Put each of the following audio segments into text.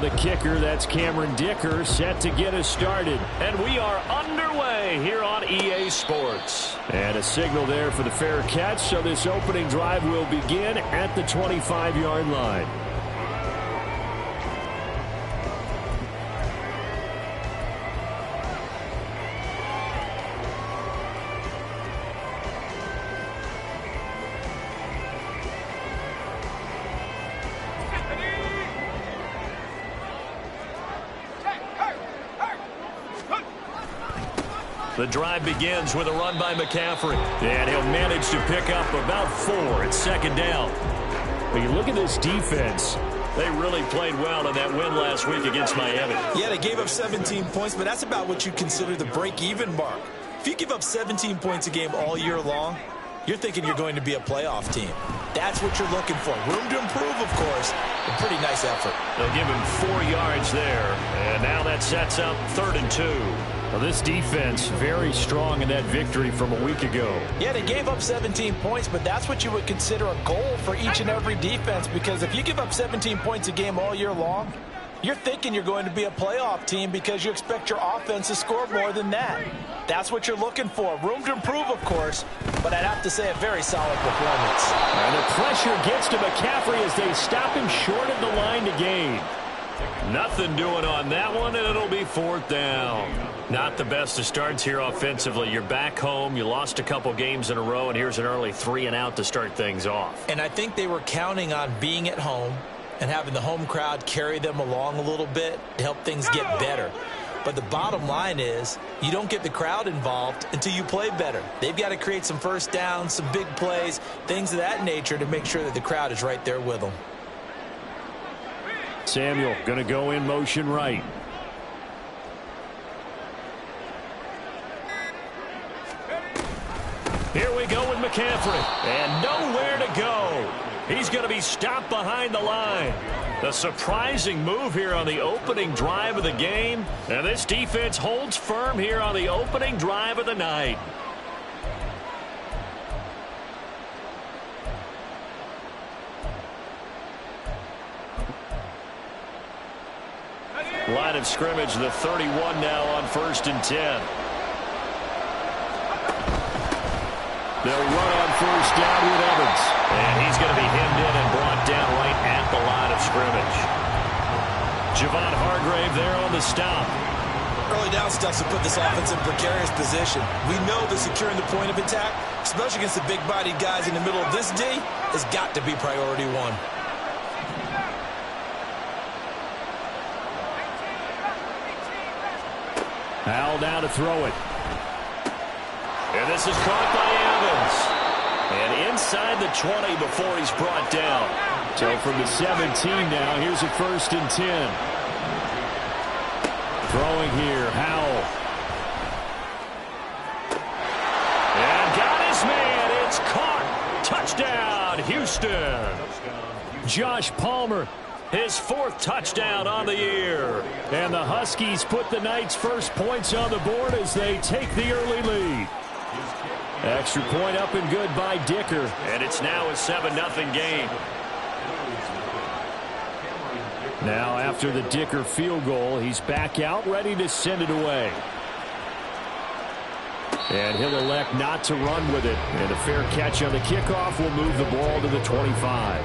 the kicker, that's Cameron Dicker, set to get us started. And we are underway here on EA Sports. And a signal there for the fair catch, so this opening drive will begin at the 25-yard line. The drive begins with a run by McCaffrey. And he'll manage to pick up about 4 at second down. When you look at this defense, they really played well in that win last week against Miami. Yeah, they gave up 17 points, but that's about what you consider the break-even mark. If you give up 17 points a game all year long, you're thinking you're going to be a playoff team. That's what you're looking for. Room to improve, of course. A pretty nice effort. They'll give him 4 yards there. And now that sets up 3rd and 2. Well, this defense very strong in that victory from a week ago. Yeah, they gave up 17 points, but that's what you would consider a goal for each and every defense, because if you give up 17 points a game all year long, you're thinking you're going to be a playoff team because you expect your offense to score more than that. That's what you're looking for. Room to improve, of course, but I'd have to say a very solid performance. And the pressure gets to McCaffrey as they stop him short of the line to gain. Nothing doing on that one, and it'll be 4th down. Not the best of starts here offensively. You're back home. You lost a couple games in a row, and here's an early 3-and-out to start things off. And I think they were counting on being at home and having the home crowd carry them along a little bit to help things get better. But the bottom line is you don't get the crowd involved until you play better. They've got to create some first downs, some big plays, things of that nature to make sure that the crowd is right there with them. Samuel going to go in motion right. Here we go with McCaffrey. And nowhere to go. He's going to be stopped behind the line. A surprising move here on the opening drive of the game. And this defense holds firm here on the opening drive of the night. Line of scrimmage, the 31 now on 1st and 10. They'll run on 1st down with Evans. And he's going to be hemmed in and brought down right at the line of scrimmage. Javon Hargrave there on the stop. Early down stuff to put this offense in precarious position. We know that securing the point of attack, especially against the big-bodied guys in the middle of this D, has got to be priority 1. Howell now to throw it. And this is caught by Evans. And inside the 20 before he's brought down. So from the 17 now, here's a 1st and 10. Throwing here, Howell. And got his man. It's caught. Touchdown, Houston. Josh Palmer. His 4th touchdown on the year. And the Huskies put the night's first points on the board as they take the early lead. Extra point up and good by Dicker. And it's now a 7-0 game. Now after the Dicker field goal, he's back out ready to send it away. And he'll elect not to run with it. And a fair catch on the kickoff will move the ball to the 25.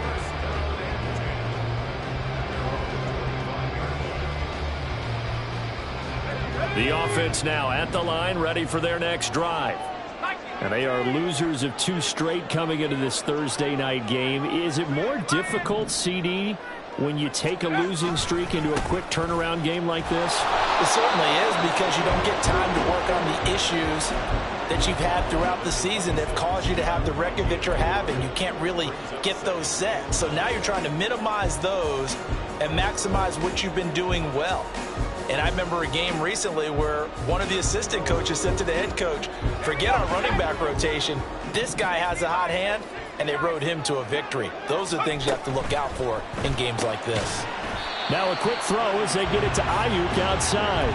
The offense now at the line, ready for their next drive. And they are losers of 2 straight coming into this Thursday night game. Is it more difficult, CD, when you take a losing streak into a quick turnaround game like this? It certainly is, because you don't get time to work on the issues that you've had throughout the season that have caused you to have the record that you're having. You can't really get those set. So now you're trying to minimize those and maximize what you've been doing well. And I remember a game recently where one of the assistant coaches said to the head coach, forget our running back rotation. This guy has a hot hand, and they rode him to a victory. Those are things you have to look out for in games like this. Now a quick throw as they get it to Ayuk outside.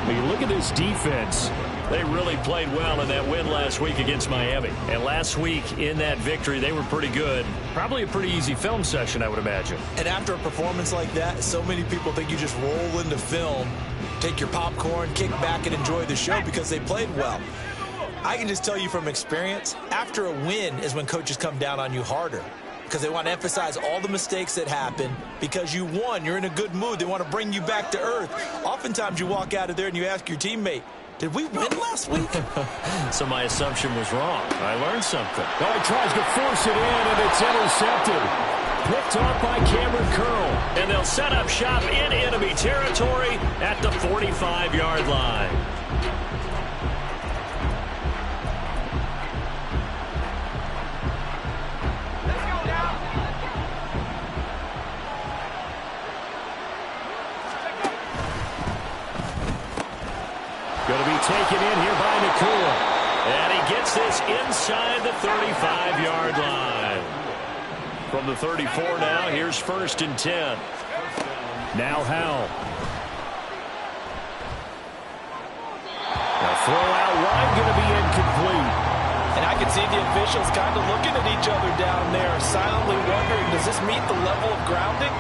When you look at this defense, They really played well in that win last week against Miami. And last week in that victory, they were pretty good. Probably a pretty easy film session, I would imagine. And after a performance like that, so many people think you just roll into film, take your popcorn, kick back, and enjoy the show because they played well. I can just tell you from experience, after a win is when coaches come down on you harder because they want to emphasize all the mistakes that happen. Because you won, you're in a good mood. They want to bring you back to earth. Oftentimes you walk out of there and you ask your teammate, did we win last week? So my assumption was wrong. I learned something. Oh, he tries to force it in, and it's intercepted. Picked off by Cameron Curl. And they'll set up shop in enemy territory at the 45-yard line. Going to be taken in here by Nakua. And he gets this inside the 35-yard line. From the 34 now, here's 1st and 10. Now Howell. Now throw out wide, going to be incomplete. And I can see the officials kind of looking at each other down there, silently wondering, does this meet the level of grounding?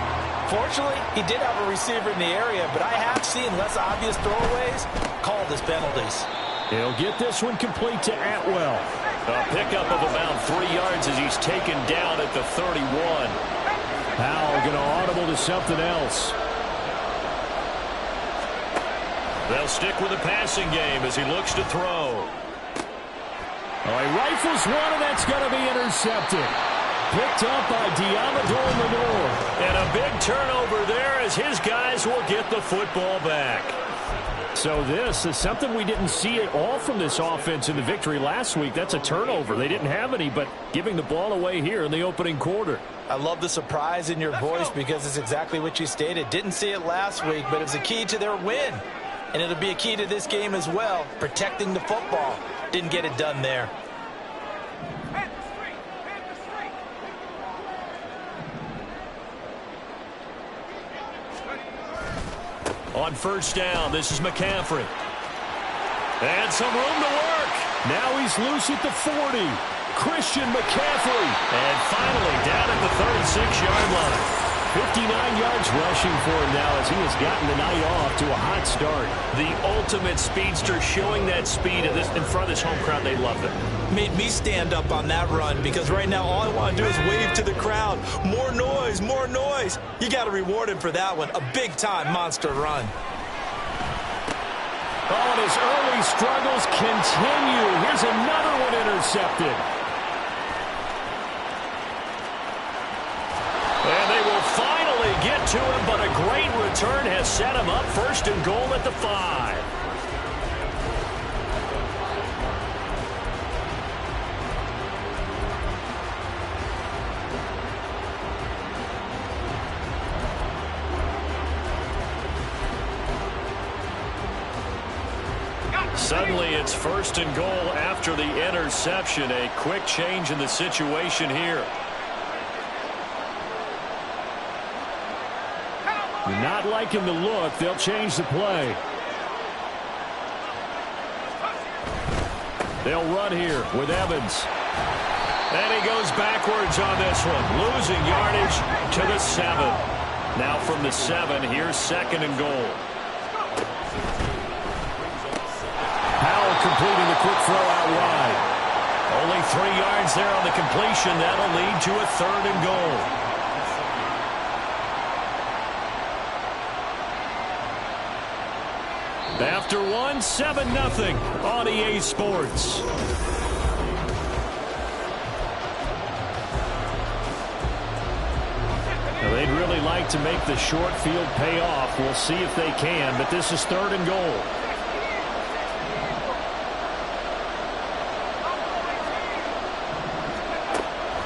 Fortunately, he did have a receiver in the area, but I have seen less obvious throwaways called as penalties. He'll get this one complete to Atwell. A pickup of about 3 yards as he's taken down at the 31. Howell going to audible to something else. They'll stick with the passing game as he looks to throw. Oh, he rifles one, and that's going to be intercepted. Picked up by Diamador Lenore. And a big turnover there as his guys will get the football back. So this is something we didn't see at all from this offense in the victory last week. That's a turnover. They didn't have any, but giving the ball away here in the opening quarter. I love the surprise in your voice because it's exactly what you stated. Didn't see it last week, but it's a key to their win. And it'll be a key to this game as well, protecting the football. Didn't get it done there. On 1st down, this is McCaffrey. And some room to work. Now he's loose at the 40. Christian McCaffrey. And finally down at the 36-yard line. 59 yards rushing for him now as he has gotten the night off to a hot start. The ultimate speedster showing that speed in front of this home crowd. They loved it. Made me stand up on that run because right now all I want to do is wave to the crowd. More noise, more noise. You got to reward him for that one. A big-time monster run. Oh, and his early struggles continue. Here's another one intercepted. And they will finally get to him, but a great return has set him up 1st and goal at the 5. Suddenly it's 1st and goal after the interception. A quick change in the situation here. Not liking the look. They'll change the play. They'll run here with Evans. And he goes backwards on this one, losing yardage to the 7. Now from the 7, here's 2nd and goal. Howell completing the quick throw out wide. Only 3 yards there on the completion. That'll lead to a 3rd and goal. After one, 7-0 on EA Sports. Now they'd really like to make the short field pay off. We'll see if they can, but this is 3rd and goal.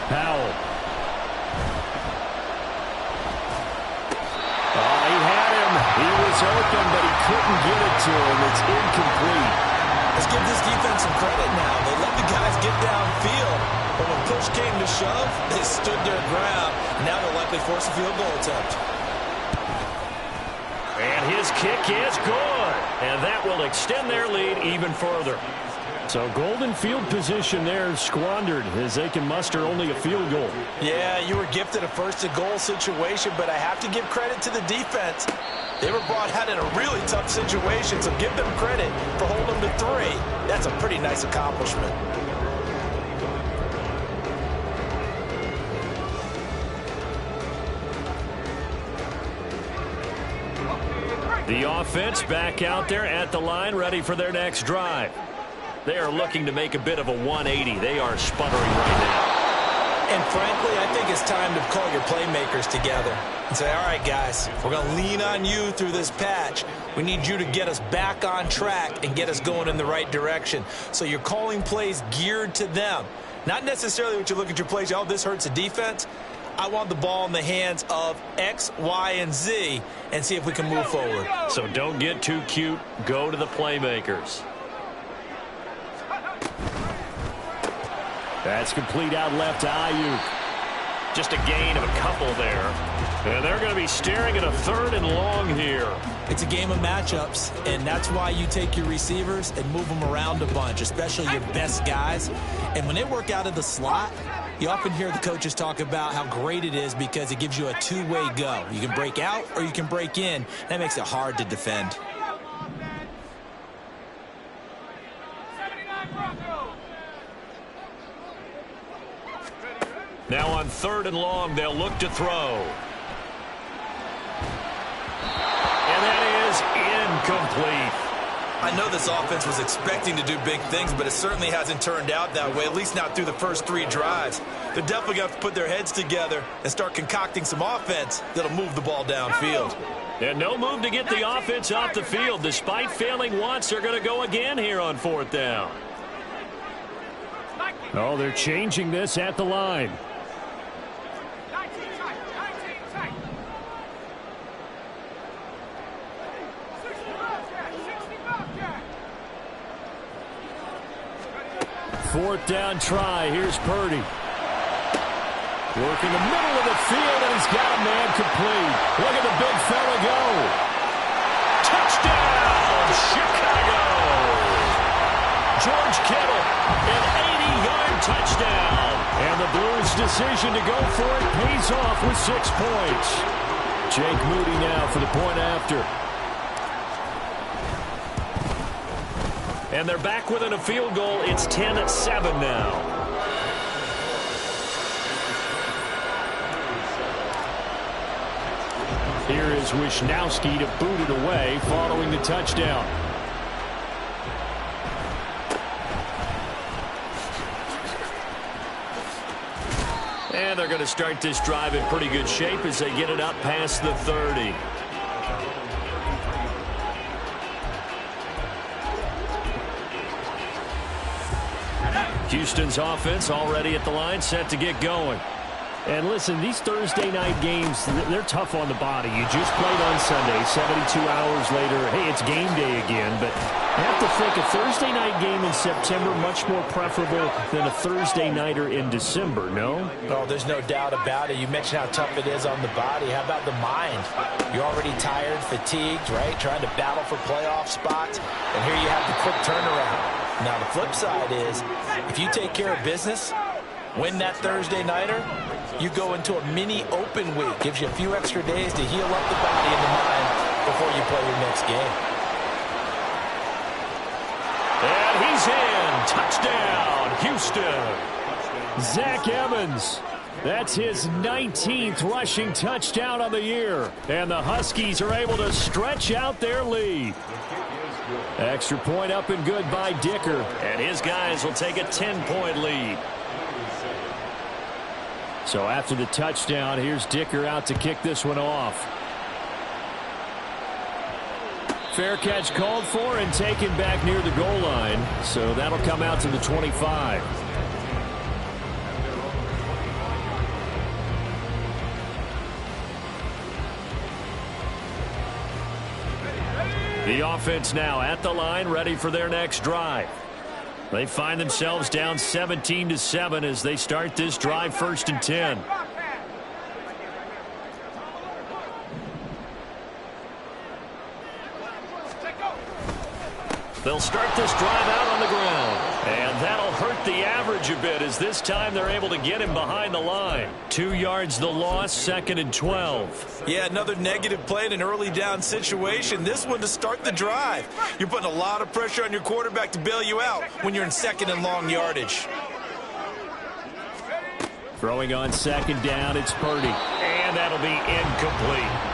Howell. Open, but he couldn't get it to him. It's incomplete. Let's give this defense some credit now. They let the guys get downfield, but when push came to shove, they stood their ground. Now they'll likely force a field goal attempt. And his His kick is good, and that will extend their lead even further. So golden field position there squandered as they can muster only a field goal. Yeah, you were gifted a first-and-goal situation, but I have to give credit to the defense. They were brought out in a really tough situation, so give them credit for holding them to 3. That's a pretty nice accomplishment. The offense back out there at the line, ready for their next drive. They are looking to make a bit of a 180. They are sputtering right now. And frankly, I think it's time to call your playmakers together and say, all right, guys, we're going to lean on you through this patch. We need you to get us back on track and get us going in the right direction. So you're calling plays geared to them. Not necessarily what you look at your plays, oh, this hurts the defense. I want the ball in the hands of X, Y, and Z and see if we can move forward. So don't get too cute. Go to the playmakers. That's complete out left to Ayuk. Just a gain of a couple there. And they're going to be staring at a 3rd and long here. It's a game of matchups, and that's why you take your receivers and move them around a bunch, especially your best guys. And when they work out of the slot, you often hear the coaches talk about how great it is because it gives you a two-way go. You can break out or you can break in. That makes it hard to defend. Now on 3rd and long, they'll look to throw. And that is incomplete. I know this offense was expecting to do big things, but it certainly hasn't turned out that way, at least not through the first 3 drives. They're definitely going to have to put their heads together and start concocting some offense that'll move the ball downfield. And no move to get the offense off the field. Despite failing once, they're going to go again here on 4th down. Oh, they're changing this at the line. Fourth down try. Here's Purdy. Working the middle of the field, and he's got a man complete. Look at the big fella go. Touchdown, Chicago. George Kittle, an 80-yard touchdown. And the Blues' decision to go for it pays off with 6 points. Jake Moody now for the point after. And they're back within a field goal. It's 10-7 now. Here is Wisnowski to boot it away following the touchdown. And they're going to start this drive in pretty good shape as they get it up past the 30. Houston's offense already at the line, set to get going. And listen, these Thursday night games, they're tough on the body. You just played on Sunday, 72 hours later. Hey, it's game day again, but I have to think a Thursday night game in September much more preferable than a Thursday nighter in December, no? Oh, there's no doubt about it. You mentioned how tough it is on the body. How about the mind? You're already tired, fatigued, right? Trying to battle for playoff spots. And here you have the quick turnaround. Now, the flip side is, if you take care of business, win that Thursday nighter, you go into a mini open week. Gives you a few extra days to heal up the body and the mind before you play your next game. And he's in. Touchdown, Houston. Zach Evans. That's his 19th rushing touchdown of the year. And the Huskies are able to stretch out their lead. Extra point up and good by Dicker. And his guys will take a 10-point lead. So after the touchdown, here's Dicker out to kick this one off. Fair catch called for and taken back near the goal line. So that'll come out to the 25. The offense now at the line, ready for their next drive. They find themselves down 17-7 as they start this drive, 1st and 10. They'll start this drive out on the ground. And that'll hurt the average a bit as this time they're able to get him behind the line. 2 yards the loss, 2nd and 12. Yeah, another negative play in an early down situation. This one to start the drive. You're putting a lot of pressure on your quarterback to bail you out when you're in 2nd and long yardage. Throwing on 2nd down, it's Purdy. And that'll be incomplete.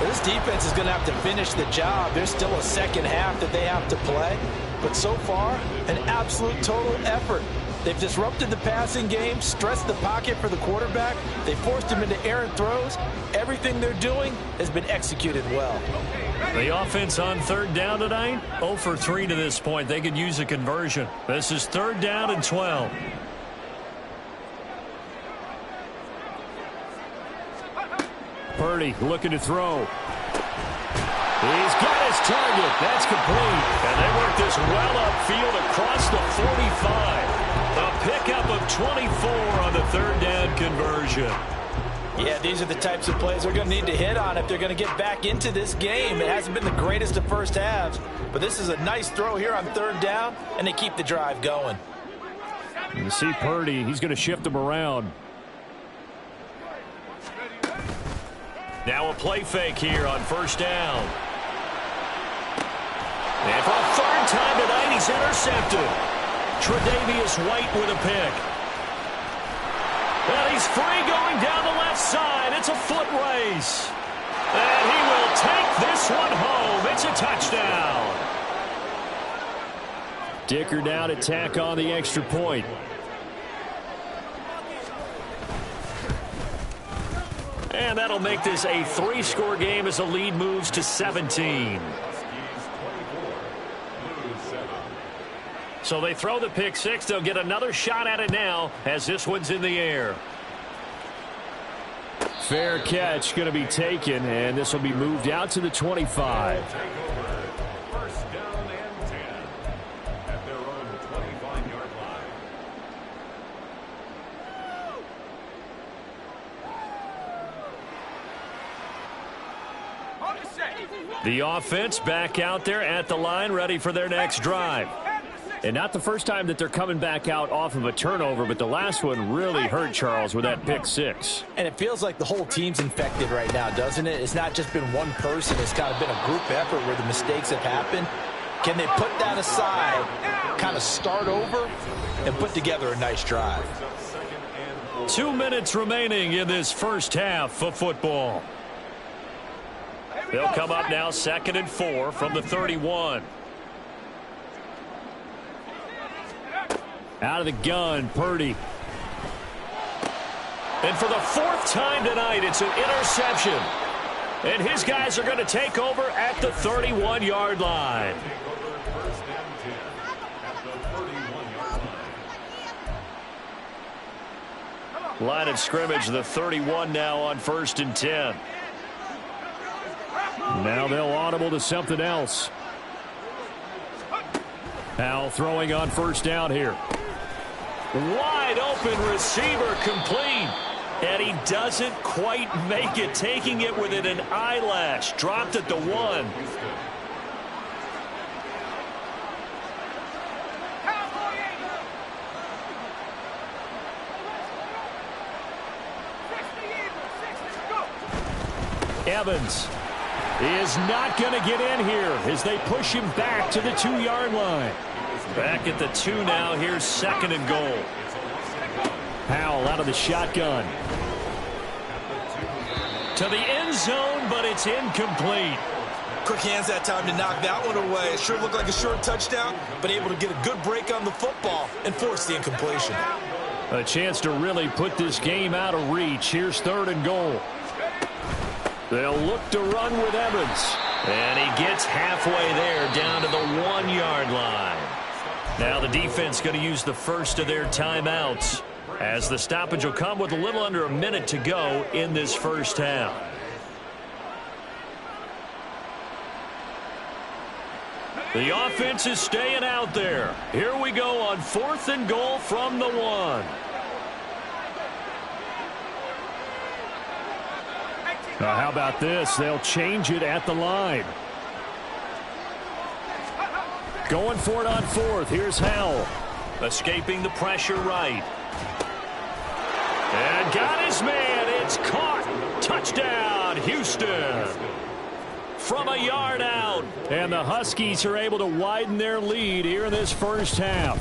This defense is going to have to finish the job. There's still a second half that they have to play. But so far, an absolute total effort. They've disrupted the passing game, stressed the pocket for the quarterback. They forced him into errant throws. Everything they're doing has been executed well. The offense on 3rd down tonight, 0 for 3 to this point. They could use a conversion. This is 3rd down and 12. Purdy looking to throw. He's got his target. That's complete. And they work this well upfield across the 45. A pickup of 24 on the 3rd down conversion. Yeah, these are the types of plays they're going to need to hit on if they're going to get back into this game. It hasn't been the greatest of first halves, but this is a nice throw here on 3rd down, and they keep the drive going. You see Purdy, he's going to shift them around. Now a play fake here on 1st down. And for a 3rd time tonight, he's intercepted. Tre'Davious White with a pick. And he's free going down the left side. It's a foot race. And he will take this one home. It's a touchdown. Dicker down to tack on the extra point. And that'll make this a 3-score game as the lead moves to 17. So they throw the pick 6. They'll get another shot at it now as this one's in the air. Fair catch going to be taken, and this will be moved out to the 25. First down and 10 at their own 25-yard line. The offense back out there at the line, ready for their next drive. And not the first time that they're coming back out off of a turnover, but the last one really hurt, Charles, with that pick 6. And it feels like the whole team's infected right now, doesn't it? It's not just been one person. It's kind of been a group effort where the mistakes have happened. Can they put that aside, kind of start over, and put together a nice drive? 2 minutes remaining in this first half of football. They'll come up now 2nd and 4 from the 31. Out of the gun, Purdy. And for the 4th time tonight, it's an interception. And his guys are going to take over at the 31-yard line. Line of scrimmage, the 31 now on 1st and 10. Now they'll audible to something else. Powell throwing on 1st down here. Wide open receiver complete. And he doesn't quite make it, taking it within an eyelash. Dropped at the 1. Evans is not going to get in here as they push him back to the 2-yard line. Back at the 2 now. Here's 2nd and goal. Powell out of the shotgun. To the end zone, but it's incomplete. Quick hands that time to knock that one away. It sure looked like a short touchdown, but able to get a good break on the football and force the incompletion. A chance to really put this game out of reach. Here's 3rd and goal. They'll look to run with Evans. And he gets halfway there, down to the 1-yard line. Now the defense going to use the first of their timeouts, as the stoppage will come with a little under a minute to go in this first half. The offense is staying out there. Here we go on 4th and goal from the 1. Now, how about this? They'll change it at the line. Going for it on fourth. Here's Howell. Escaping the pressure right. And got his man. It's caught. Touchdown, Houston. From a yard out. And the Huskies are able to widen their lead here in this first half.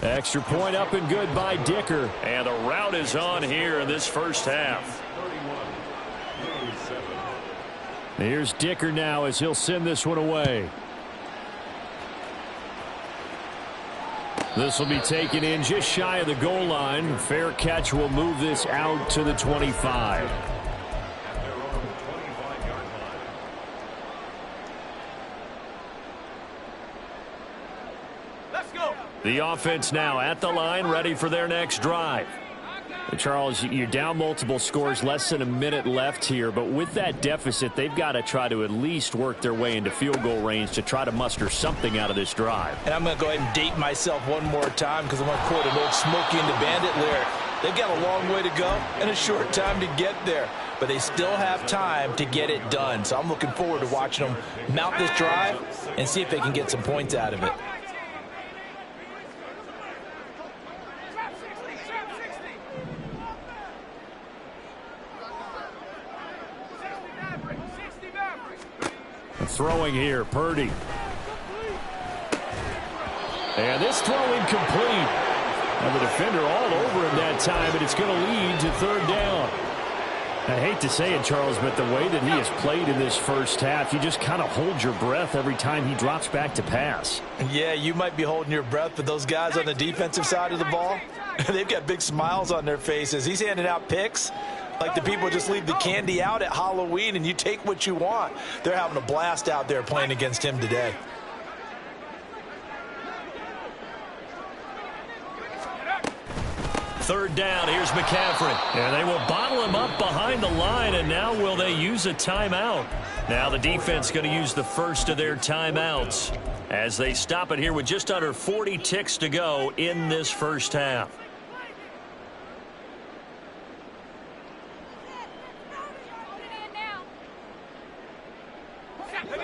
Extra point up and good by Dicker. And the route is on here in this first half. Here's Dicker now as he'll send this one away. This will be taken in just shy of the goal line. Fair catch will move this out to the 25. The offense now at the line, ready for their next drive. Charles, you're down multiple scores, less than a minute left here, but with that deficit, they've got to try to at least work their way into field goal range to try to muster something out of this drive. And I'm going to go ahead and date myself one more time because I'm going to quote an old Smokey and the Bandit lyric. They've got a long way to go and a short time to get there, but they still have time to get it done. So I'm looking forward to watching them mount this drive and see if they can get some points out of it. Throwing here, Purdy. And this throw incomplete. And the defender all over him that time, and it's going to lead to third down. I hate to say it, Charles, but the way that he has played in this first half, you just kind of hold your breath every time he drops back to pass. Yeah, you might be holding your breath, but those guys on the defensive side of the ball, they've got big smiles on their faces. He's handing out picks like the people just leave the candy out at Halloween and you take what you want. They're having a blast out there playing against him today. Third down, here's McCaffrey. And they will bottle him up behind the line, and now will they use a timeout? Now the defense going to use the first of their timeouts as they stop it here with just under 40 ticks to go in this first half.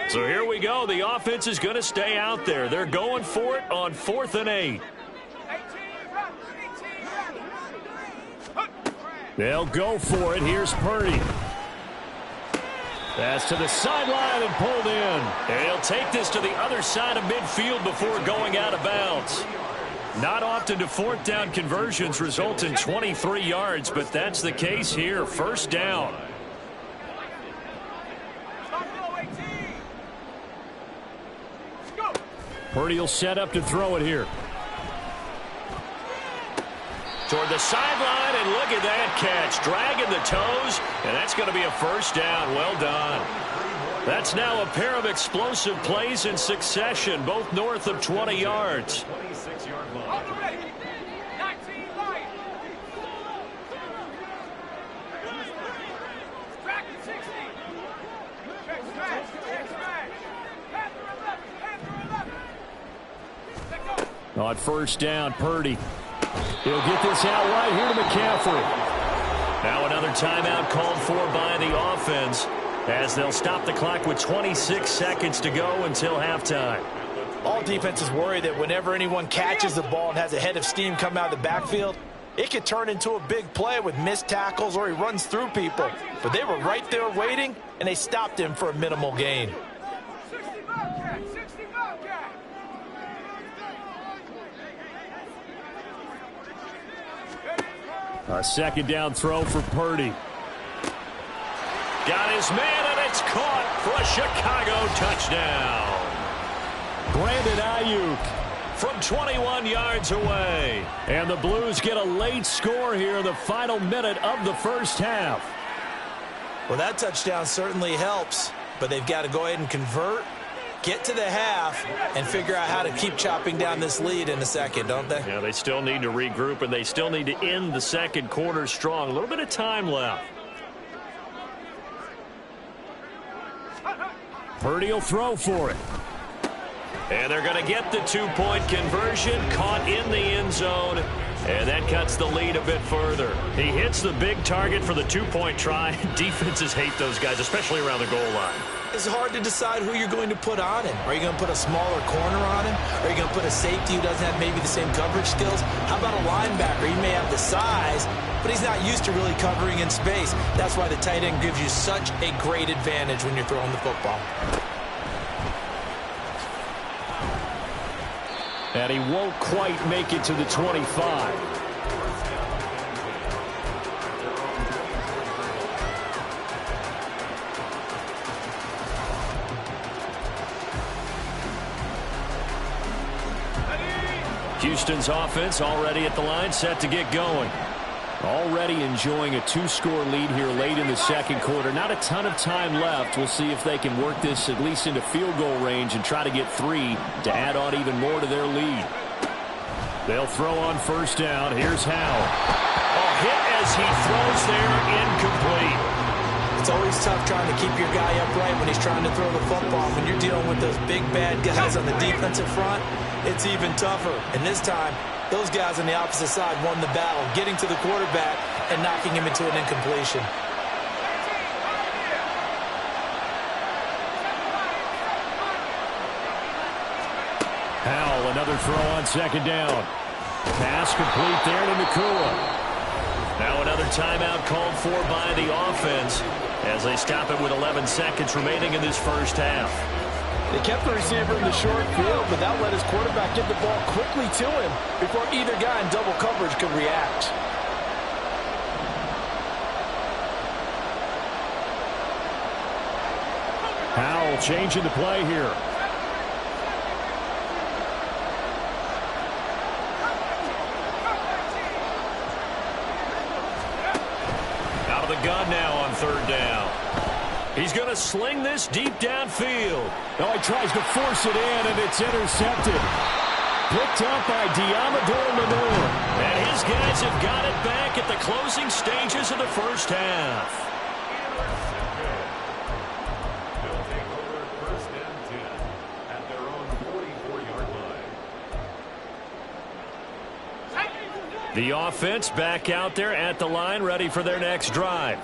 So here we go. The offense is going to stay out there. They're going for it on 4th and 8. They'll go for it. Here's Purdy. Pass to the sideline and pulled in. And he'll take this to the other side of midfield before going out of bounds. Not often do 4th down conversions result in 23 yards, but that's the case here. First down. Purdy will set up to throw it here. Toward the sideline, and look at that catch. Dragging the toes, and that's going to be a first down. Well done. That's now a pair of explosive plays in succession, both north of 20 yards. 26-yard line. On first down, Purdy. He'll get this out right here to McCaffrey. Now another timeout called for by the offense as they'll stop the clock with 26 seconds to go until halftime. All defenses worry that whenever anyone catches the ball and has a head of steam come out of the backfield, it could turn into a big play with missed tackles or he runs through people. But they were right there waiting, and they stopped him for a minimal gain. A second down throw for Purdy. Got his man, and it's caught for a Chicago touchdown. Brandon Ayuk from 21 yards away. And the Blues get a late score here in the final minute of the first half. Well, that touchdown certainly helps, but they've got to go ahead and convert, get to the half, and figure out how to keep chopping down this lead in the second, don't they? Yeah, they still need to regroup, and they still need to end the second quarter strong. A little bit of time left. Purdy will throw for it. And they're going to get the two-point conversion, caught in the end zone, and that cuts the lead a bit further. He hits the big target for the two-point try. Defenses hate those guys, especially around the goal line. it's hard to decide who you're going to put on him. Are you going to put a smaller corner on him? Are you going to put a safety who doesn't have maybe the same coverage skills? How about a linebacker? He may have the size, but he's not used to really covering in space. That's why the tight end gives you such a great advantage when you're throwing the football. And he won't quite make it to the 25. Houston's offense already at the line, set to get going. Already enjoying a 2-score lead here late in the second quarter. Not a ton of time left. We'll see if they can work this at least into field goal range and try to get 3 to add on even more to their lead. They'll throw on first down. Here's Howell. A hit as he throws there, incomplete. It's always tough trying to keep your guy upright when he's trying to throw the football. When you're dealing with those big, bad guys on the defensive front, it's even tougher. And this time, those guys on the opposite side won the battle, getting to the quarterback and knocking him into an incompletion. Howell, another throw on second down. Pass complete there to Nakua. Now another timeout called for by the offense as they stop it with 11 seconds remaining in this first half. They kept the receiver in the short field, but that let his quarterback get the ball quickly to him before either guy in double coverage could react. Howell changing the play here. Out of the gun now on third down. He's going to sling this deep downfield. Oh, he tries to force it in, and it's intercepted. Picked up by Diamador Lenore. And his guys have got it back at the closing stages of the first half. They'll take over first and 10 at their own 44-yard line. The offense back out there at the line, ready for their next drive.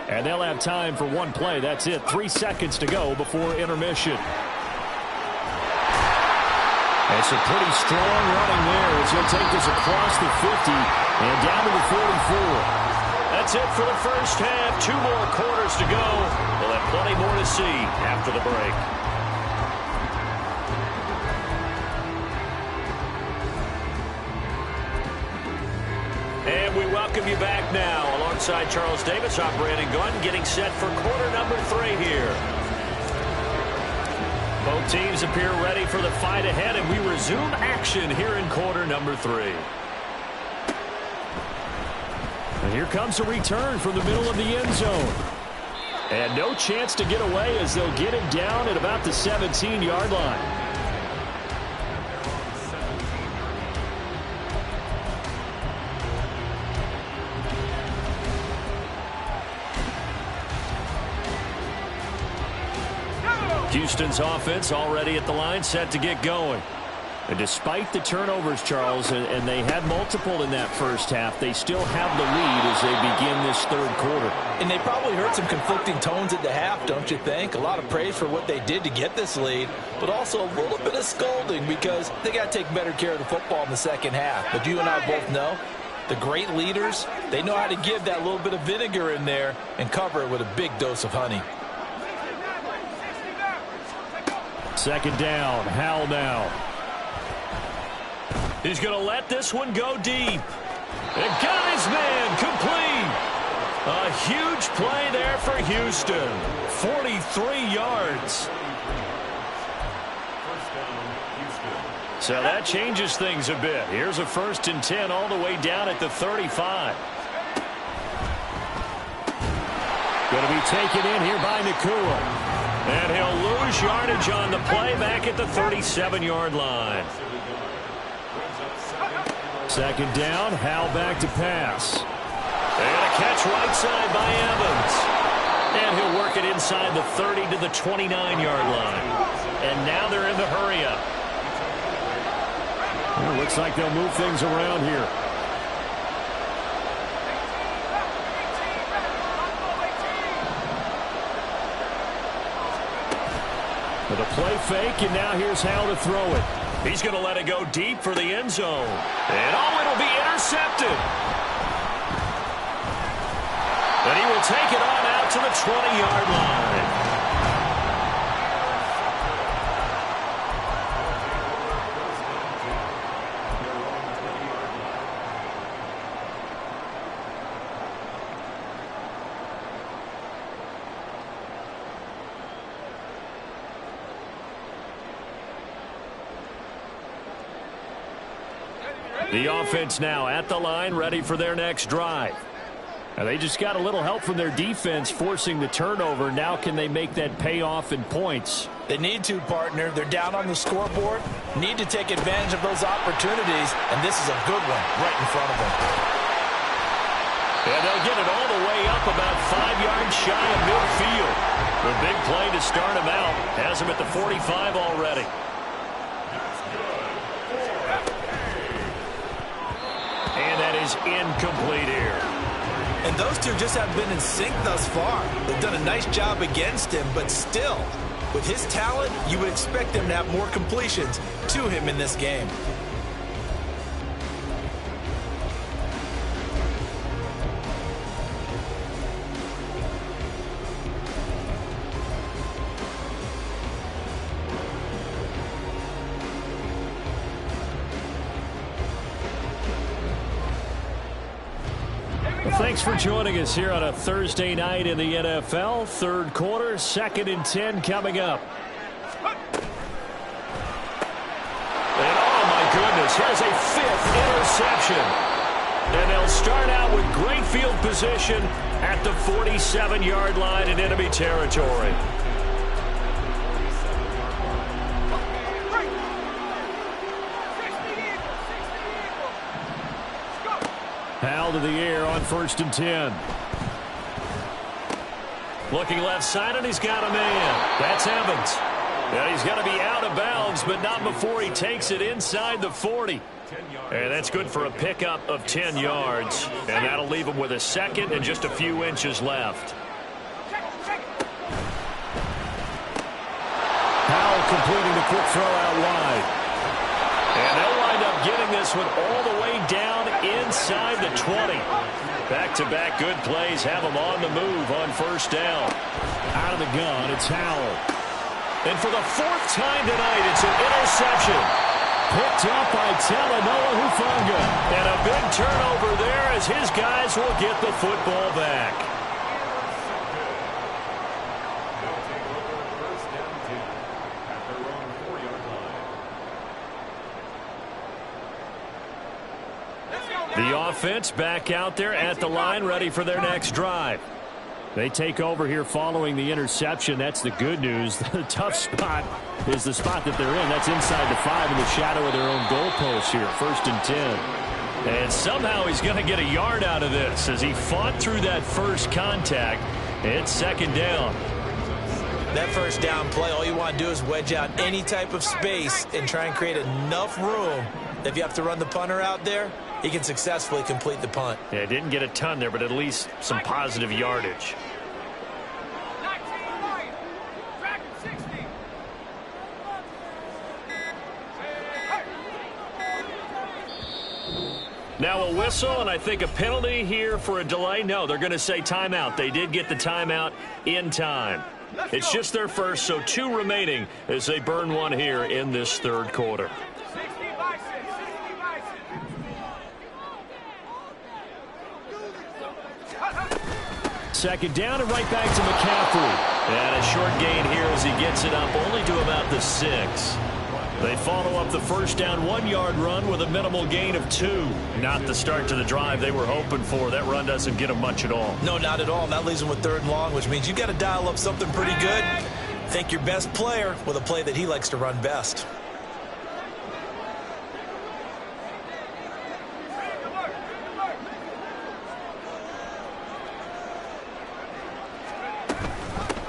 And they'll have time for one play. That's it. 3 seconds to go before intermission. It's a pretty strong running there as he'll take this across the 50 and down to the 44. That's it for the first half. 2 more quarters to go. We'll have plenty more to see after the break. And we welcome you back now alongside Charles Davis, I'm Brandon Gunn, getting set for quarter number 3 here. Both teams appear ready for the fight ahead, and we resume action here in quarter number 3. And here comes a return from the middle of the end zone. And no chance to get away as they'll get him down at about the 17-yard line. Houston's offense already at the line, set to get going. And despite the turnovers, Charles, and they had multiple in that first half, they still have the lead as they begin this third quarter. And they probably heard some conflicting tones at the half, don't you think? A lot of praise for what they did to get this lead, but also a little bit of scolding because they got to take better care of the football in the second half. But you and I both know the great leaders, they know how to give that little bit of vinegar in there and cover it with a big dose of honey. Second down, Howell now. He's going to let this one go deep. And got his man complete. A huge play there for Houston. 43 yards. So that changes things a bit. Here's a 1st and 10 all the way down at the 35. Going to be taken in here by Nakua. And he'll lose yardage on the play back at the 37-yard line. Second down, Howell back to pass. And a catch right side by Evans. And he'll work it inside the 30 to the 29-yard line. And now they're in the hurry-up. Well, looks like they'll move things around here. With a play fake, and now here's how to throw it. He's going to let it go deep for the end zone. And it'll be intercepted. And he will take it on out to the 20-yard line. The offense now at the line, ready for their next drive. Now they just got a little help from their defense forcing the turnover. Now can they make that pay off in points? They need to, partner. They're down on the scoreboard. Need to take advantage of those opportunities, and this is a good one right in front of them. And they'll get it all the way up about 5 yards shy of midfield. The big play to start him out has him at the 45 already. And that is incomplete here. And those two just haven't been in sync thus far. They've done a nice job against him, but still, with his talent, you would expect them to have more completions to him in this game. Thanks for joining us here on a Thursday night in the NFL. Third quarter, 2nd and 10 coming up. And oh my goodness, here's a 5th interception. And they'll start out with great field position at the 47-yard line in enemy territory. Hal to the air on 1st and 10. Looking left side, and he's got a man. That's Evans. And he's going to be out of bounds, but not before he takes it inside the 40. And that's good for a pickup of 10 yards. And that'll leave him with a 2nd and just a few inches left. Howell completing the quick throw out wide. And they'll wind up getting this one all the way down inside the 20. Back-to-back good plays have them on the move on 1st down. Out of the gun, it's Howell. And for the 4th time tonight, it's an interception. Picked up by Talanoa Hufanga. And a big turnover there as his guys will get the football back. The offense back out there at the line, ready for their next drive. They take over here following the interception. That's the good news. The tough spot is the spot that they're in. That's inside the 5 in the shadow of their own goalpost here. 1st and 10. And somehow he's going to get a yard out of this as he fought through that first contact. It's 2nd down. That 1st down play, all you want to do is wedge out any type of space and try and create enough room that if you have to run the punter out there, he can successfully complete the punt. Yeah, didn't get a ton there, but at least some positive yardage. Now a whistle, and I think a penalty here for a delay. No, they're going to say timeout. They did get the timeout in time. It's just their first, so 2 remaining as they burn one here in this 3rd quarter. Second down and right back to McCaffrey. And a short gain here as he gets it up only to about the 6. They follow up the 1st down 1-yard run with a minimal gain of 2. Not the start to the drive they were hoping for. That run doesn't get them much at all. No, not at all. And that leaves them with 3rd and long, which means you've got to dial up something pretty good. Think your best player with a play that he likes to run best.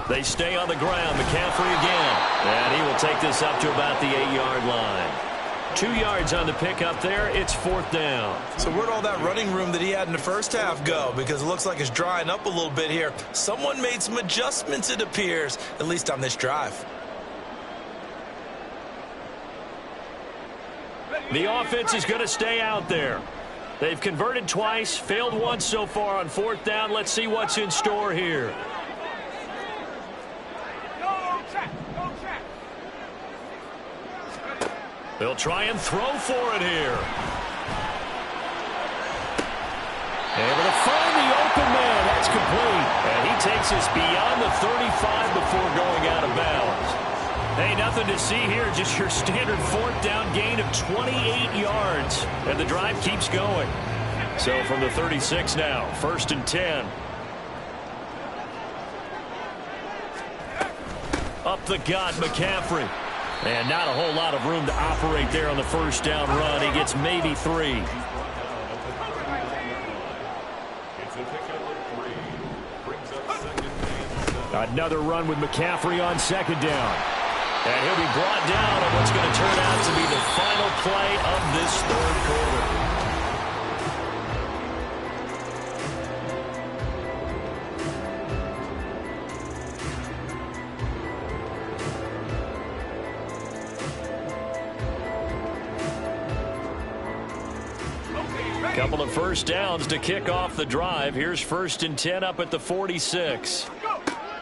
They stay on the ground. McCaffrey again. And he will take this up to about the 8-yard line. 2 yards on the pickup there. It's 4th down. So where'd all that running room that he had in the first half go? Because it looks like it's drying up a little bit here. Someone made some adjustments, it appears, at least on this drive. The offense is going to stay out there. They've converted twice, failed once so far on fourth down. Let's see what's in store here. They'll try and throw for it here. Able to find the open man. That's complete. And he takes us beyond the 35 before going out of bounds. Hey, nothing to see here. Just your standard fourth down gain of 28 yards. And the drive keeps going. So from the 36 now, 1st and 10. Up the gut, McCaffrey. And not a whole lot of room to operate there on the first down run. He gets maybe 3. Another run with McCaffrey on 2nd down. And he'll be brought down on what's going to turn out to be the final play of this 3rd quarter. Couple of first downs to kick off the drive. Here's 1st and 10 up at the 46.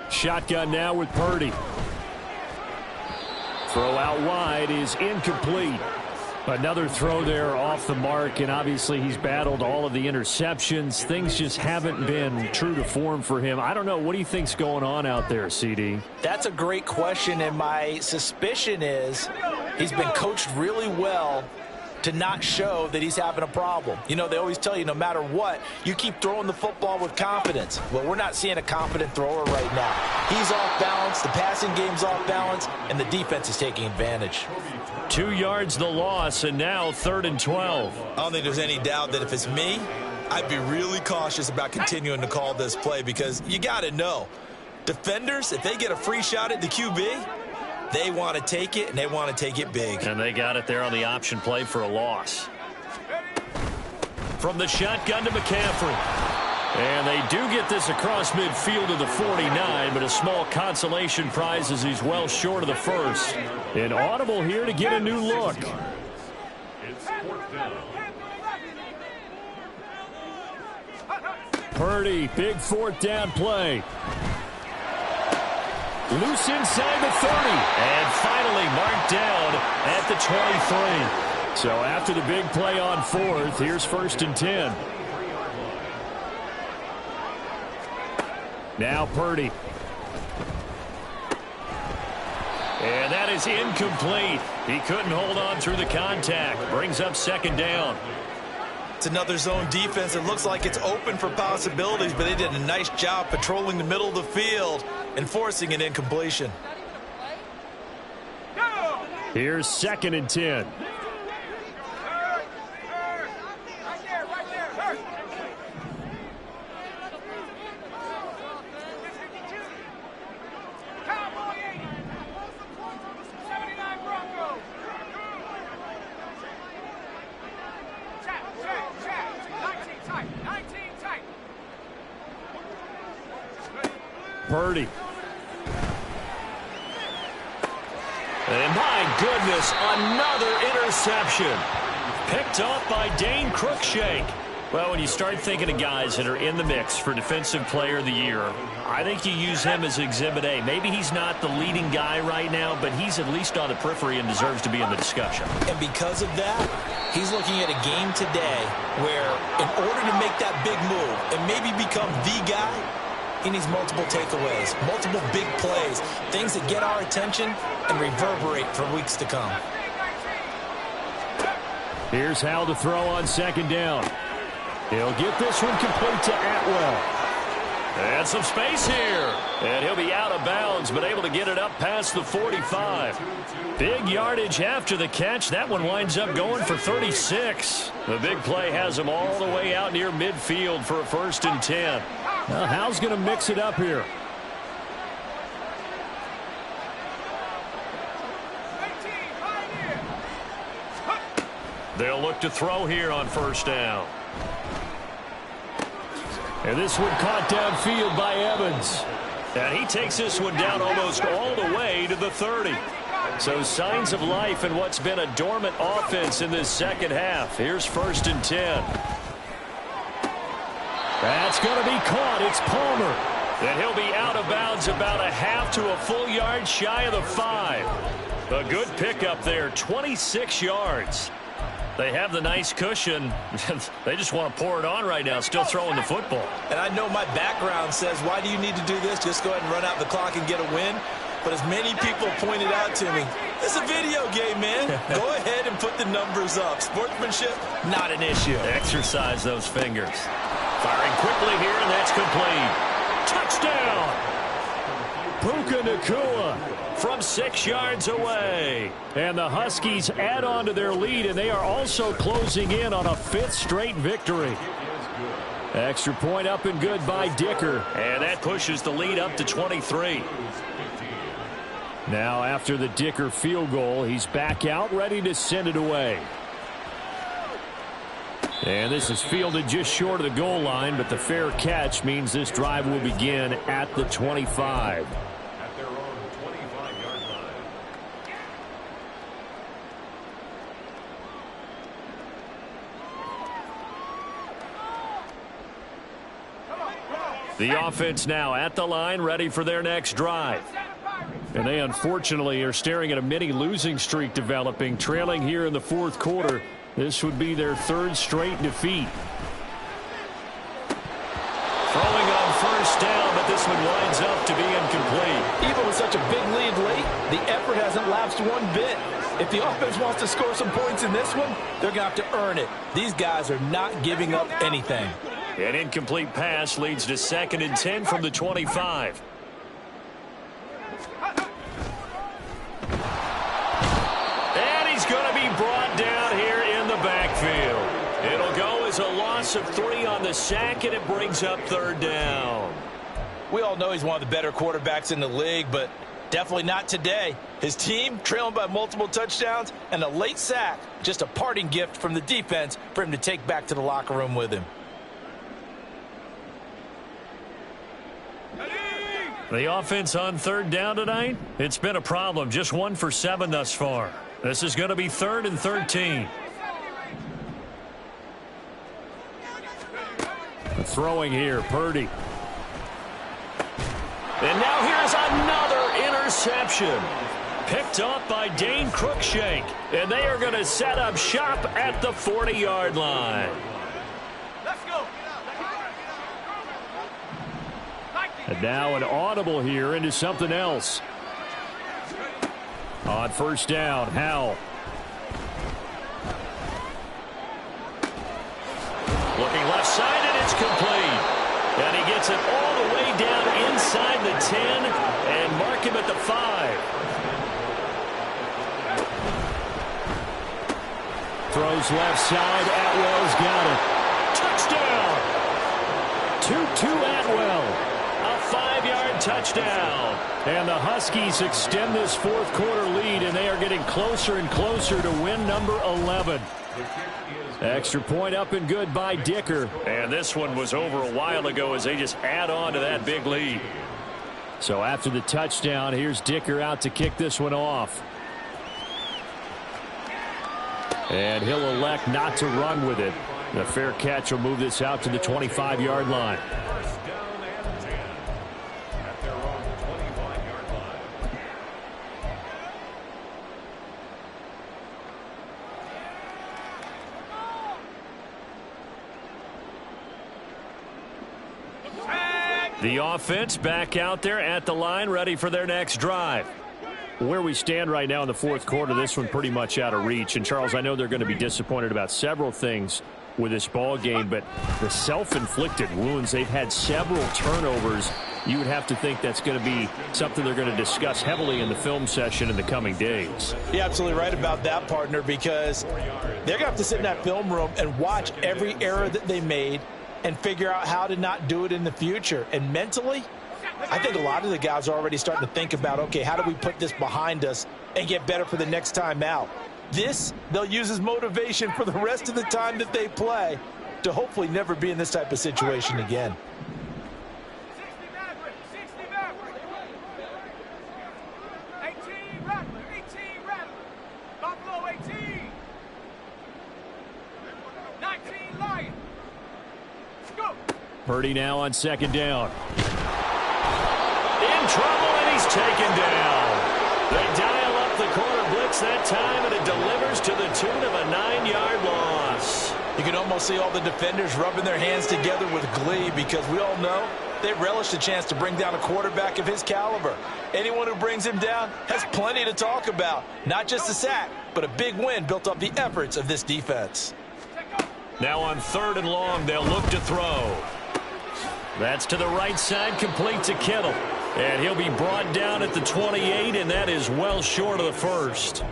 Shotgun now with Purdy. Throw out wide is incomplete. Another throw there off the mark, and obviously he's battled all of the interceptions. Things just haven't been true to form for him. I don't know. What do you think's going on out there, CD? That's a great question, and my suspicion is he's been coached really well to not show that he's having a problem. You know, they always tell you no matter what, you keep throwing the football with confidence. Well, we're not seeing a confident thrower right now. He's off balance, the passing game's off balance, and the defense is taking advantage. 2 yards the loss, and now 3rd and 12. I don't think there's any doubt that if it's me, I'd be really cautious about continuing to call this play because you got to know, defenders, if they get a free shot at the QB, they want to take it, and they want to take it big. And they got it there on the option play for a loss. From the shotgun to McCaffrey. And they do get this across midfield to the 49, but a small consolation prize as he's well short of the first. An audible here to get a new look. Purdy, big 4th down play. Loose inside the 30. And finally marked down at the 23. So after the big play on 4th, here's 1st and 10. Now Purdy. And that is incomplete. He couldn't hold on through the contact. Brings up 2nd down. It's another zone defense. It looks like it's open for possibilities, but they did a nice job patrolling the middle of the field and forcing an incompletion. Here's 2nd and 10. Purdy. And my goodness, another interception. Picked off by Dane Cruikshank. Well, when you start thinking of guys that are in the mix for Defensive Player of the Year, I think you use him as Exhibit A. Maybe he's not the leading guy right now, but he's at least on the periphery and deserves to be in the discussion. And because of that, he's looking at a game today where in order to make that big move and maybe become the guy, he needs multiple takeaways, multiple big plays, things that get our attention and reverberate for weeks to come. Here's Howell to throw on 2nd down. He'll get this one complete to Atwell. And some space here. And he'll be out of bounds, but able to get it up past the 45. Big yardage after the catch. That one winds up going for 36. The big play has him all the way out near midfield for a 1st and 10. Well, Hal's going to mix it up here. They'll look to throw here on 1st down. And this one caught downfield by Evans. And he takes this one down almost all the way to the 30. So signs of life in what's been a dormant offense in this second half. Here's 1st and 10. That's going to be caught. It's Palmer. And he'll be out of bounds about a half to a full yard shy of the 5. A good pickup there, 26 yards. They have the nice cushion. They just want to pour it on right now, still throwing the football. And I know my background says, why do you need to do this? Just go ahead and run out the clock and get a win. But as many people pointed out to me, it's a video game, man. Go ahead and put the numbers up. Sportsmanship, not an issue. Exercise those fingers. Firing quickly here, and that's complete. Touchdown! Puka Nacua from 6 yards away. And the Huskies add on to their lead, and they are also closing in on a 5th straight victory. Extra point up and good by Dicker. And that pushes the lead up to 23. Now after the Dicker field goal, he's back out ready to send it away. And this is fielded just short of the goal line, but the fair catch means this drive will begin at the 25. At their own 25-yard line. The offense now at the line, ready for their next drive. And they unfortunately are staring at a mini losing streak developing, trailing here in the 4th quarter. This would be their 3rd straight defeat. Throwing on 1st down, but this one winds up to be incomplete. Even with such a big lead late, the effort hasn't lapsed one bit. If the offense wants to score some points in this one, they're going to have to earn it. These guys are not giving up anything. An incomplete pass leads to 2nd and 10 from the 25. And he's going to be brought down here in the backfield. It'll go as a loss of 3 on the sack, and it brings up 3rd down. We all know he's one of the better quarterbacks in the league, but definitely not today. His team trailing by multiple touchdowns and a late sack. Just a parting gift from the defense for him to take back to the locker room with him. The offense on 3rd down tonight, it's been a problem. Just 1 for 7 thus far. This is going to be 3rd and 13. Throwing here, Purdy. And now here's another interception. Picked up by Dane Cruikshank. And they are going to set up shop at the 40-yard line. And now an audible here into something else. On 1st down, Howell. Looking left side, and it's complete. And he gets it all the way down inside the 10 and mark him at the 5. Throws left side. Atwell's got it. Touchdown! 2-2 Atwell. A 5-yard touchdown. And the Huskies extend this 4th quarter lead, and they are getting closer and closer to win number 11. Extra point up and good by Dicker. And this one was over a while ago as they just add on to that big lead. So after the touchdown, here's Dicker out to kick this one off. And he'll elect not to run with it. The fair catch will move this out to the 25-yard line. First down and 10 at their own 25-yard line. The offense back out there at the line, ready for their next drive. Where we stand right now in the 4th quarter, this one pretty much out of reach. And, Charles, I know they're going to be disappointed about several things with this ball game, but the self-inflicted wounds, they've had several turnovers. You would have to think that's going to be something they're going to discuss heavily in the film session in the coming days. You're absolutely right about that, partner, because they're going to have to sit in that film room and watch every error that they made and figure out how to not do it in the future. And mentally, I think a lot of the guys are already starting to think about, okay, how do we put this behind us and get better for the next time out? This, they'll use as motivation for the rest of the time that they play to hopefully never be in this type of situation again. Purdy now on second down. In trouble, and he's taken down. They dial up the corner blitz that time, and it delivers to the tune of a 9-yard loss. You can almost see all the defenders rubbing their hands together with glee because we all know they relish the chance to bring down a quarterback of his caliber. Anyone who brings him down has plenty to talk about. Not just a sack, but a big win built up the efforts of this defense. Now on 3rd and long, they'll look to throw. That's to the right side, complete to Kittle. And he'll be brought down at the 28, and that is well short of the first.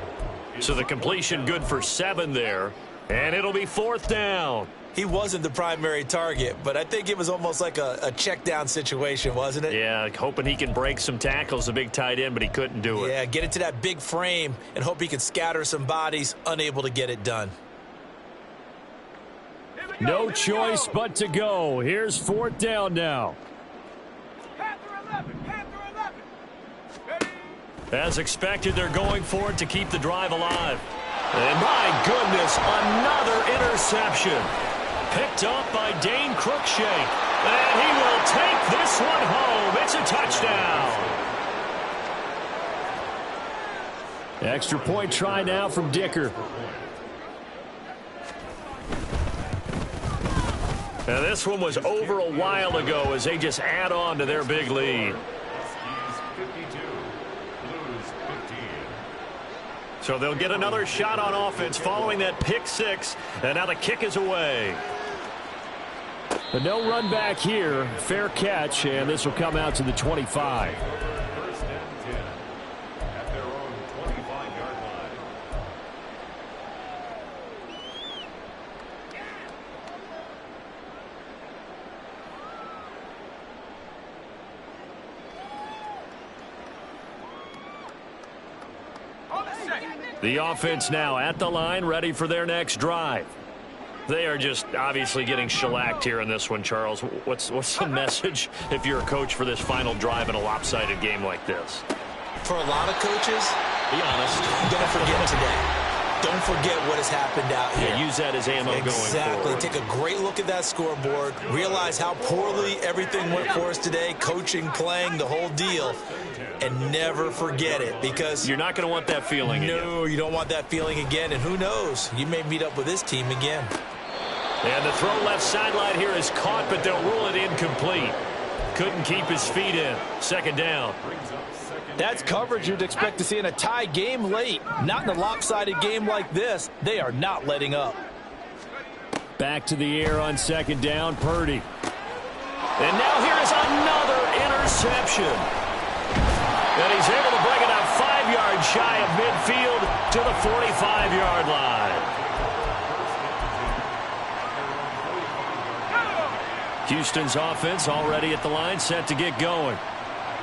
So the completion good for 7 there. And it'll be 4th down. He wasn't the primary target, but I think it was almost like a check down situation, wasn't it? Yeah, hoping he can break some tackles, a big tight end, but he couldn't do it. Yeah, get into that big frame and hope he can scatter some bodies, unable to get it done. No choice but to go. Here's 4th down now. As expected, they're going for it to keep the drive alive. And my goodness, another interception. Picked up by Dane Cruikshank. And he will take this one home. It's a touchdown. Extra point try now from Dicker. Now this one was over a while ago as they just add on to their big lead. So they'll get another shot on offense following that pick 6. And now the kick is away. But no run back here. Fair catch, and this will come out to the 25. First and 10 at their own 25-yard line. The offense now at the line, ready for their next drive. They are just obviously getting shellacked here in this one, Charles. What's the message if you're a coach for this final drive in a lopsided game like this? For a lot of coaches, be honest, don't forget today. Don't forget what has happened out here. Yeah, use that as ammo going forward. Exactly. Take a great look at that scoreboard. Realize how poorly everything went for us today. Coaching, playing, the whole deal. And never forget it because you're not going to want that feeling again. No, you don't want that feeling again. And who knows? You may meet up with this team again. And the throw left sideline here is caught, but they'll rule it incomplete. Couldn't keep his feet in. 2nd down. That's coverage you'd expect to see in a tie game late. Not in a lopsided game like this. They are not letting up. Back to the air on 2nd down, Purdy. And now here is another interception. And he's able to bring it up 5 yards shy of midfield to the 45-yard line. Houston's offense already at the line, set to get going.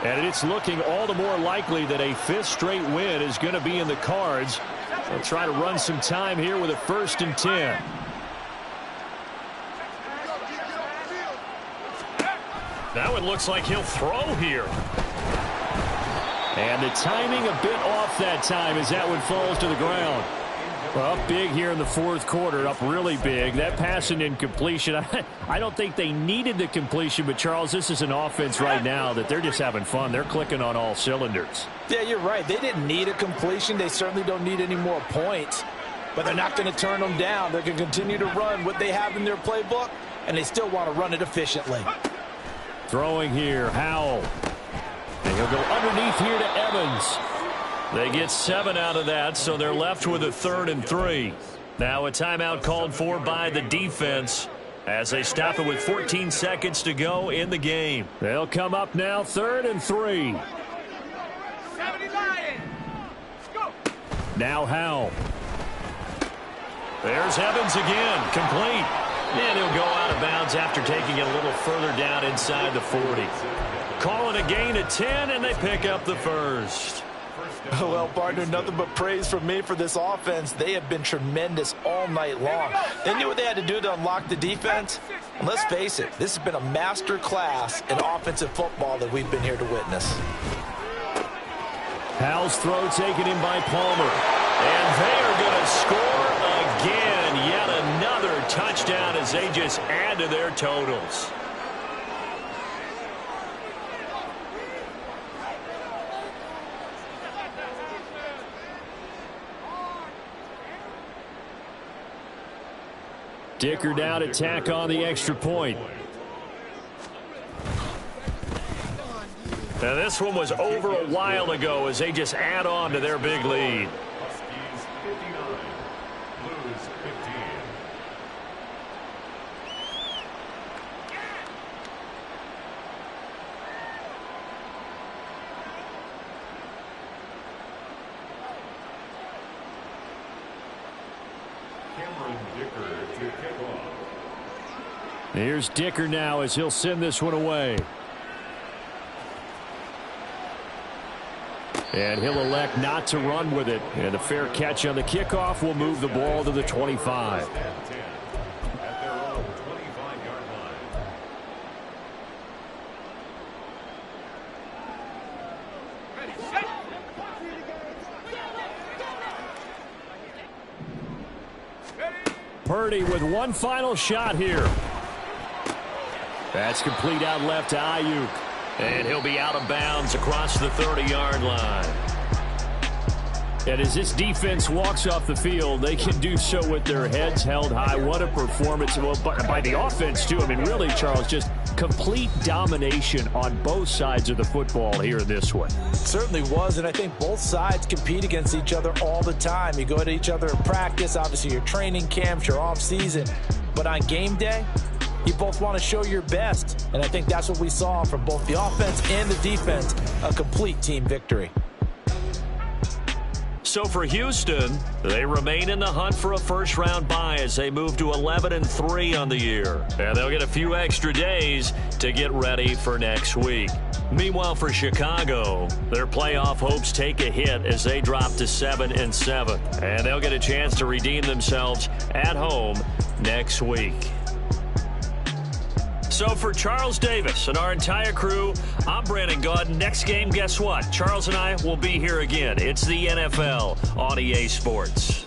And it's looking all the more likely that a 5th straight win is going to be in the cards. They'll try to run some time here with a 1st and 10. Now it looks like he'll throw here. And the timing a bit off that time as that one falls to the ground. Well, up big here in the 4th quarter, up really big. That pass and incompletion, I don't think they needed the completion, but Charles, this is an offense right now that they're just having fun. They're clicking on all cylinders. Yeah, you're right. They didn't need a completion. They certainly don't need any more points, but they're not going to turn them down. They're going to continue to run what they have in their playbook, and they still want to run it efficiently. Throwing here, Howell. And he'll go underneath here to Evans. They get 7 out of that, so they're left with a 3rd and 3. Now a timeout called for by the defense as they stop it with 14 seconds to go in the game. They'll come up now, 3rd and 3. Now Howell. There's Evans again, complete. And he'll go out of bounds after taking it a little further down inside the 40. Calling a gain of 10, and they pick up the 1st. Well, partner, nothing but praise from me for this offense. They have been tremendous all night long. They knew what they had to do to unlock the defense. And let's face it, this has been a master class in offensive football that we've been here to witness. Howell's throw taken in by Palmer. And they are going to score again. Yet another touchdown as they just add to their totals. Dicker down to tack on the extra point. Now this one was over a while ago as they just add on to their big lead. Huskies 59, Blues 15. Here's Dicker now as he'll send this one away. And he'll elect not to run with it. And a fair catch on the kickoff will move the ball to the 25. At their own 25-yard line. Purdy with one final shot here. That's complete out left to Ayuk. And he'll be out of bounds across the 30-yard line. And as this defense walks off the field, they can do so with their heads held high. What a performance. Well, by the offense, too. I mean, really, Charles, just complete domination on both sides of the football here in this one. Certainly was, and I think both sides compete against each other all the time. You go to each other in practice, obviously your training camps, your off-season. But on game day, you both want to show your best, and I think that's what we saw from both the offense and the defense, a complete team victory. So for Houston, they remain in the hunt for a first-round bye as they move to 11-3 on the year. And they'll get a few extra days to get ready for next week. Meanwhile, for Chicago, their playoff hopes take a hit as they drop to 7-7. And they'll get a chance to redeem themselves at home next week. So for Charles Davis and our entire crew, I'm Brandon Gaudin. Next game, guess what? Charles and I will be here again. It's the NFL on EA Sports.